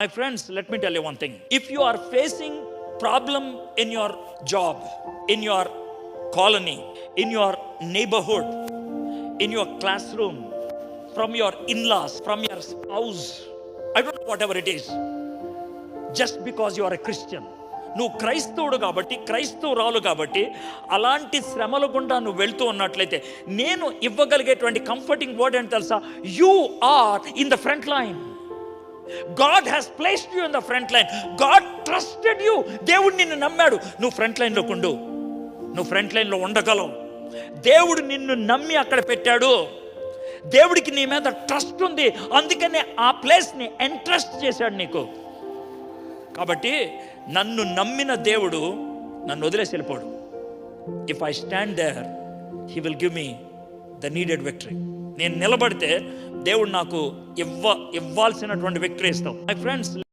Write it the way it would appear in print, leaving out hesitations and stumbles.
My friends, let me tell you one thing. If you are facing problem in your job, in your colony, in your neighborhood, in your classroom, from your in-laws, from your spouse, I don't know, whatever it is, just because you are a Christian, నువ్వు క్రైస్తవుడు కాబట్టి, క్రైస్తవురాలు కాబట్టి, అలాంటి శ్రమల గుండా నువ్వు వెళ్తూ ఉన్నట్లయితే నేను ఇవ్వగలిగేటువంటి కంఫర్టింగ్ వర్డ్ ఏంటి తెలుసా? You are in the front line. God has placed you in the front line. God trusted you. దేవుడు నిన్ను నమ్మాడు. నువ్వు ఫ్రంట్ లైన్లో ఉండు, నువ్వు ఫ్రంట్ లైన్లో ఉండగలవు. దేవుడు నిన్ను నమ్మి అక్కడ పెట్టాడు. దేవుడికి నీ మీద ట్రస్ట్ ఉంది, అందుకనే ఆ ప్లేస్ని ఎంట్రస్ట్ చేశాడు నీకు. కాబట్టి నన్ను నమ్మిన దేవుడు నన్ను వదిలేసి వెళ్ళిపోడు. If I stand there, he will give me the needed victory. నేను నిలబడితే దేవుడు నాకు ఇవ్వాల్సినటువంటి విక్టరీ ఇస్తాం. My friends,